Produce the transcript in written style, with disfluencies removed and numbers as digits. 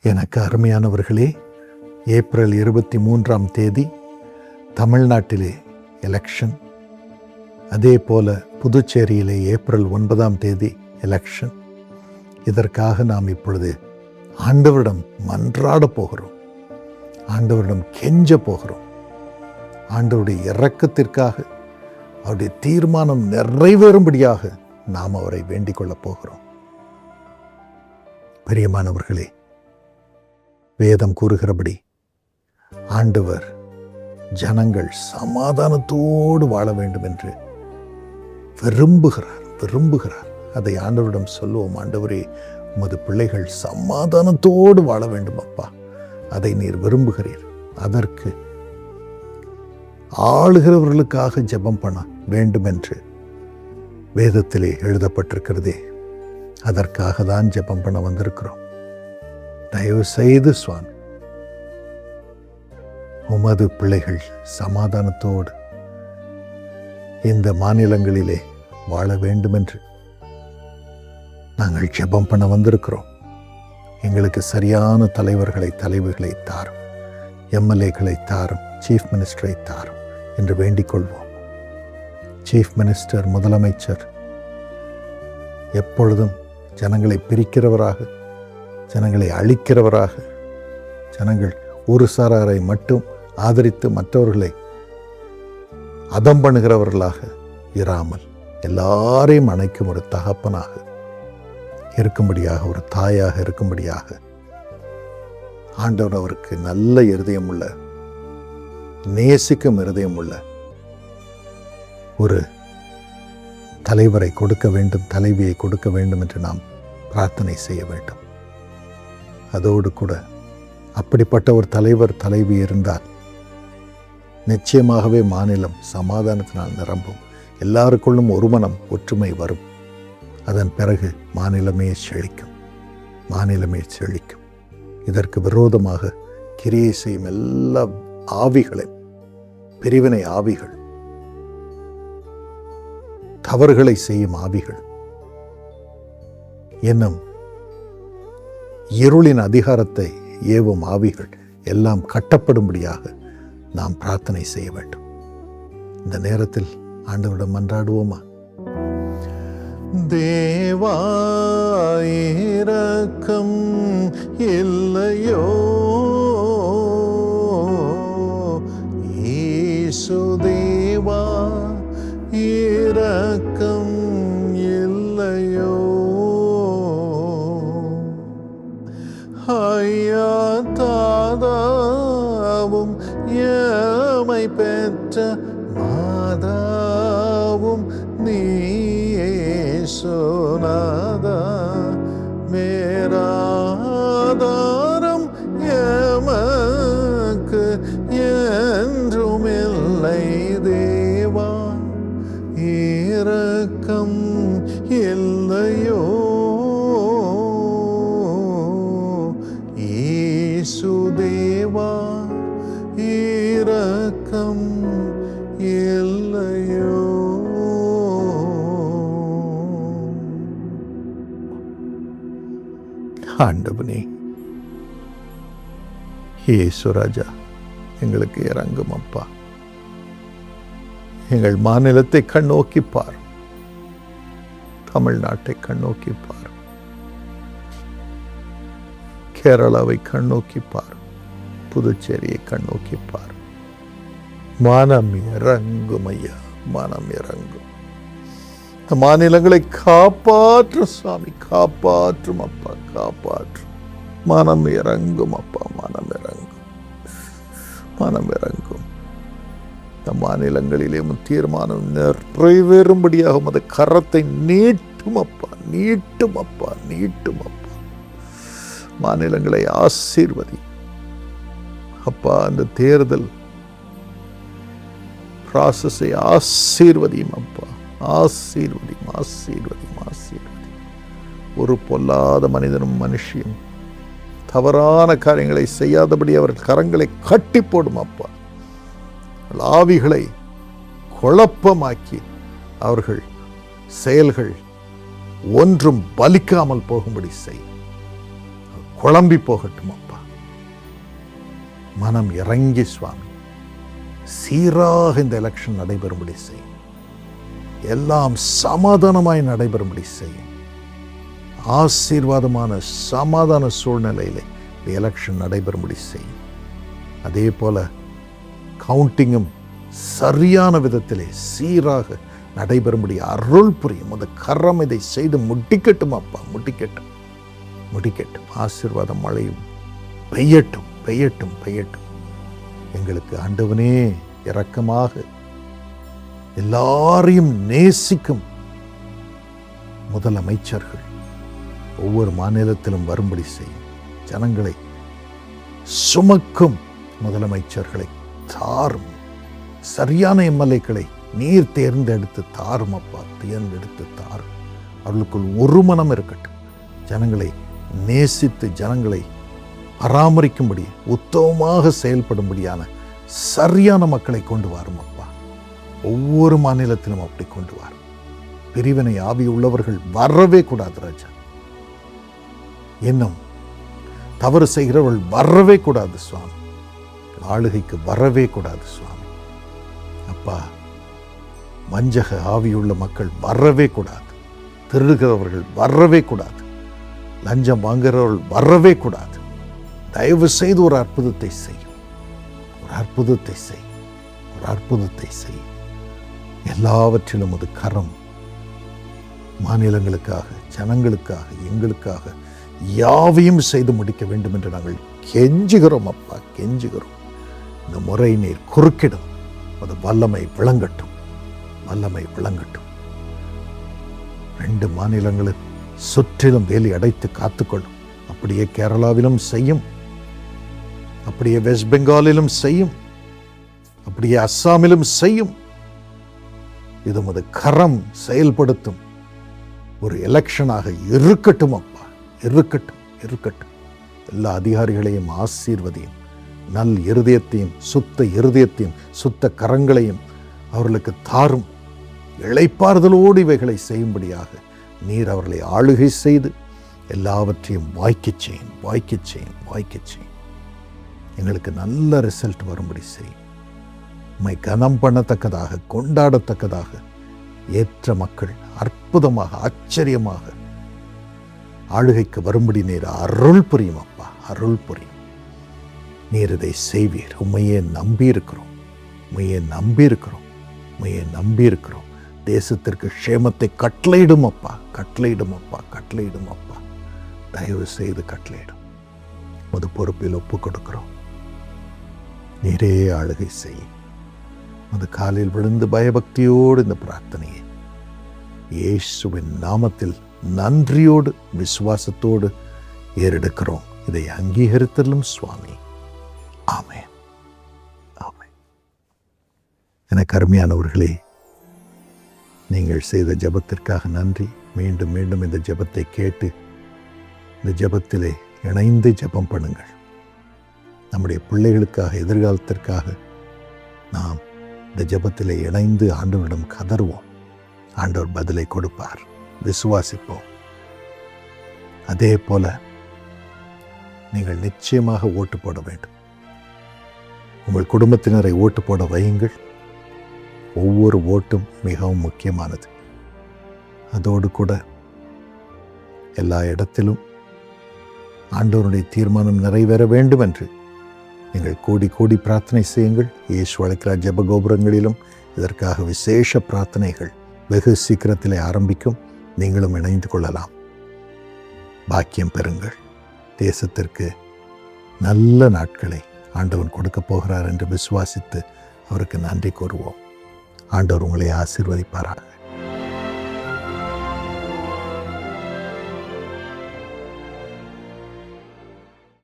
எனக்கு அருமையானவர்களே, ஏப்ரல் 23 தமிழ்நாட்டிலே எலெக்ஷன், அதே போல புதுச்சேரியிலே ஏப்ரல் 9 எலெக்ஷன். இதற்காக நாம் இப்பொழுது ஆண்டவரிடம் மன்றாட போகிறோம், ஆண்டவரிடம் கெஞ்ச போகிறோம். ஆண்டவருடைய இரக்கத்திற்காக, அவருடைய தீர்மானம் நிறைவேறும்படியாக நாம் அவரை வேண்டிக் கொள்ளப் போகிறோம். பிரியமானவர்களே, வேதம் கூறுகிறபடி ஆண்டவர் ஜனங்கள் சமாதானத்தோடு வாழ வேண்டும் என்று விரும்புகிறார். அதை ஆண்டவரிடம் சொல்லுவோம். ஆண்டவரே, உமது பிள்ளைகள் சமாதானத்தோடு வாழ வேண்டும் அப்பா, அதை நீர் விரும்புகிறீர். அதற்கு ஆளுகிறவர்களுக்காக ஜெபம் பண்ண வேண்டும் என்று வேதத்திலே எழுதப்பட்டிருக்கிறதே, அதற்காக தான் ஜெபம் பண்ண வந்திருக்கிறோம். தயவு செய்து சுவாமி, உமது பிள்ளைகள் சமாதானத்தோடு இந்த மாநிலங்களிலே வாழ வேண்டும் என்று நாங்கள் ஜெபம் பண்ண வந்திருக்கிறோம். எங்களுக்கு சரியான தலைவர்களை தாரும், எம்எல்ஏக்களை தாரும், சீஃப் மினிஸ்டரை தாரும் என்று வேண்டிக் கொள்வோம். சீஃப் மினிஸ்டர், முதலமைச்சர் எப்பொழுதும் ஜனங்களை பிரிக்கிறவராக, ஜனங்களை அழிக்கிறவராக, ஜனங்கள் ஒரு சாராரை மட்டும் ஆதரித்து மற்றவர்களை அதம் பண்ணுகிறவர்களாக இராமல் எல்லாரையும் அணைக்கும் ஒரு தகப்பனாக இருக்கும்படியாக, ஒரு தாயாக இருக்கும்படியாக ஆண்டவர் அவருக்கு நல்ல இருதயம் உள்ள, நேசிக்கும் இருதயம் உள்ள ஒரு தலைவரை கொடுக்க வேண்டும், தலைவியை கொடுக்க வேண்டும் என்று நாம் பிரார்த்தனை செய்ய வேண்டும். அதோடு கூட அப்படிப்பட்ட ஒரு தலைவர், தலைவி இருந்தால் நிச்சயமாகவே மாநிலம் சமாதானத்தினால் நிரம்பும். எல்லாருக்குள்ளும் ஒரு மனம், ஒற்றுமை வரும். அதன் பிறகு மாநிலமே செழிக்கும். இதற்கு விரோதமாக கிரியை செய்யும் எல்லா ஆவிகளையும், பிரிவினை ஆவிகள், தவறுகளை செய்யும் ஆவிகள் என்னும் இருளின் அதிகாரத்தை ஏவும் ஆவிகள் எல்லாம் கட்டப்படும்படியாக நாம் பிரார்த்தனை செய்ய வேண்டும். இந்த நேரத்தில் ஆண்டவரிடம் மன்றாடுவோமா? தேவா, இரக்கம் இல்லையோ? இயேசு தேவா, இரக்கம் இல்லையோ? ஐயா, தாதாவும் எமை பெற்ற மாதாவும் நீயே சோனாதா, மேராதாரம் எமக்கு என்றுமில்லை தேவா, இரக்கம் இல்லையோ? இயேசு தேவா, இரக்கம் இல்லையோ? ஆண்டவனே, இயேசு ராஜா, எங்களுக்கு இறங்கும் அப்பா. எங்கள் மாநிலத்தை கண்ணோக்கி பார், தமிழ்நாட்டை கண்ணோக்கி பார், கேரளாவை கண்ணோக்கி பார், புதுச்சேரியை கண்ணோக்கி பார். மனம் இறங்கும் ஐயா, மனம் இறங்கும். மாநிலங்களை காப்பாற்றும் சுவாமி, காப்பாற்றும் அப்பா, காப்பாற்றும். மனம் இறங்கும் அப்பா, மனம் இறங்கும். இந்த மாநிலங்களிலே தீர்மானம் நிறைவேறும்படியாக உமது கரத்தை நீட்டும் அப்பா. மாநிலங்களை ஆசீர்வதி அப்பா. அந்த தேர்தல் ப்ராசஸை ஆசீர்வதியும் அப்பா, ஆசீர்வதியும். ஒரு பொல்லாத மனிதனும் மனுஷியும் தவறான காரியங்களை செய்யாதபடி அவர்கள் கரங்களை கட்டி போடும் அப்பா. ஆவிகளை குழப்பமாக்கி அவர்கள் செயல்கள் ஒன்றும் பலிக்காமல் போகும்படி செய். குழம்பி போகட்டும் அப்பா. மனம் இறங்கி சுவாமி சீராக இந்த எலெக்ஷன் நடைபெறும்படி செய்யும். எல்லாம் சமாதானமாய் நடைபெறும்படி செய்யும். ஆசீர்வாதமான சமாதான சூழ்நிலையிலே இந்த எலெக்ஷன் நடைபெறும்படி செய்யும். அதே போல கவுண்டிங்கும் சரியான விதத்திலே சீராக நடைபெறும்படி அருள் புரியும். அந்த கரம் இதை செய்து முடிக்கட்டும் அப்பா, முடிக்கட்டும், முடிக்கட்டும். ஆசீர்வாத மழையும் பெய்யட்டும், பெய்யட்டும், பெய்யட்டும். எங்களுக்கு ஆண்டவனே இரக்கமாக எல்லாரையும் நேசிக்கும் முதலமைச்சர்கள் ஒவ்வொரு மாநிலத்திலும் வரும்படி செய்யும். ஜனங்களை சுமக்கும் முதலமைச்சர்களை தாரும். சரியான எம்எல்ஏக்களை நீர் தேர்ந்தெடுத்து தாரும் அப்பா, தேர்ந்தெடுத்து தாரும். அவர்களுக்குள் ஒரு மனம் இருக்கட்டும். ஜனங்களை நேசித்து ஜனங்களை பராமரிக்கும்படி உத்தமமாக செயல்படும்படியான சரியான மக்களை கொண்டு வரும் அப்பா. ஒவ்வொரு மாநிலத்திலும் அப்படி கொண்டு வரும். பிரிவினை ஆவி உள்ளவர்கள் வரவே கூடாது ராஜா. இன்னும் தவறு செய்கிறவர்கள் வரவே கூடாது சுவாமி. ஆளுகைக்கு வரவே கூடாது சுவாமி. அப்பா, வஞ்சக ஆவியுள்ள மக்கள் வரவே கூடாது. திருடுகிறவர்கள் வரவே கூடாது. லஞ்சம் வாங்குகிறவர்கள் வரவே கூடாது. தயவு செய்து ஒரு அற்புதத்தை செய்யும், ஒரு அற்புதத்தை செய்யும், ஒரு அற்புதத்தை செய்யும். எல்லாவற்றிலும் அது கரம் மாநிலங்களுக்காக, ஜனங்களுக்காக, எங்களுக்காக யாவையும் செய்து முடிக்க வேண்டும் என்று நாங்கள் கெஞ்சுகிறோம் அப்பா, கெஞ்சுகிறோம். இந்த முறை நீர் குறுக்கிடும். அது வல்லமை விளங்கட்டும், வல்லமை விளங்கட்டும். 2 மாநிலங்களும் சுற்றிலும் வேலி அடைத்து காத்துக்கொள்ளும். அப்படியே கேரளாவிலும் செய்யும், அப்படியே வெஸ்ட் பெங்காலிலும் செய்யும், அப்படியே அஸ்ஸாமிலும் செய்யும். இது உமது கரம் செயல்படுத்தும் ஒரு எலெக்ஷனாக இருக்கட்டும் அப்பா, இருக்கட்டும், இருக்கட்டும். எல்லா அதிகாரிகளையும் ஆசீர்வதியும். நல் இருதயத்தையும், சுத்த இருதயத்தையும், சுத்த கரங்களையும் அவர்களுக்கு தாரும். இளைப்பாறுதலோடு இவைகளை செய்யும்படியாக நீர் அவர்களை ஆளுகை செய்து எல்லாவற்றையும் வாய்க்கச் செய்யும், வாய்க்கச் செய்யும், வாய்க்கச் செய்யும். எங்களுக்கு நல்ல ரிசல்ட் வரும்படி செய்யும். உம்மை கனம் பண்ணத்தக்கதாக, கொண்டாடத்தக்கதாக ஏற்ற மக்கள் அற்புதமாக, ஆச்சரியமாக ஆளுகைக்கு வரும்படி நீர் அருள் புரியும் அப்பா, அருள் புரியும். நீர் இதை செய்வீர். உம்மையே நம்பியிருக்கிறோம், உம்மையே நம்பியிருக்கிறோம், உம்மையே நம்பியிருக்கிறோம். தேசத்திற்கு க்ஷேமத்தை கட்டளையிடும் அப்பா, கட்டளையிடும் அப்பா, கட்டளையிடும் அப்பா. தயவு செய்து கட்டளையிடும். உமது பொறுப்பில் ஒப்புக் கொடுக்கிறோம். நீரே ஆளுகை செய்யும். அது காலில் விழுந்து பயபக்தியோடு இந்த பிரார்த்தனையை இயேசுவின் நாமத்தில் நன்றியோடு விசுவாசத்தோடு ஏறெடுக்கிறோம். இதை அங்கீகரித்தலும் சுவாமி. ஆமென், ஆமென். எனக்கு அருமையானவர்களே, நீங்கள் செய்த ஜெபத்திற்காக நன்றி. மீண்டும் மீண்டும் இந்த ஜெபத்தை கேட்டு இந்த ஜெபத்திலே இணைந்து ஜெபம் பண்ணுங்கள். நம்முடைய பிள்ளைகளுக்காக, எதிர்காலத்திற்காக நாம் இந்த ஜெபத்திலே இணைந்து ஆண்டவரிடம் கதறுவோம். ஆண்டவர் பதிலை கொடுப்பார். விசுவாசிப்போம். அதே போல நீங்கள் நிச்சயமாக ஓட்டு போட வேண்டும். உங்கள் குடும்பத்தினரை ஓட்டு போட வையுங்கள். ஒவ்வொரு ஓட்டும் மிகவும் முக்கியமானது. அதோடு கூட எல்லா இடத்திலும் ஆண்டவருடைய தீர்மானம் நிறைவேற வேண்டும் என்று நீங்கள் கூடி கூடி பிரார்த்தனை செய்யுங்கள். இயேசு அழைக்கிறார் ஜெப கோபுரங்களிலும் இதற்காக விசேஷ பிரார்த்தனைகள் வெகு சீக்கிரத்திலே ஆரம்பிக்கும். நீங்களும் இணைந்து கொள்ளலாம். பாக்கியம் பெறுங்கள். தேசத்திற்கு நல்ல நாட்களை ஆண்டவன் கொடுக்கப் போகிறார் என்று விசுவாசித்து அவருக்கு நன்றி கூறுவோம். ஆண்டவர் உங்களை ஆசீர்வதிப்பாராக.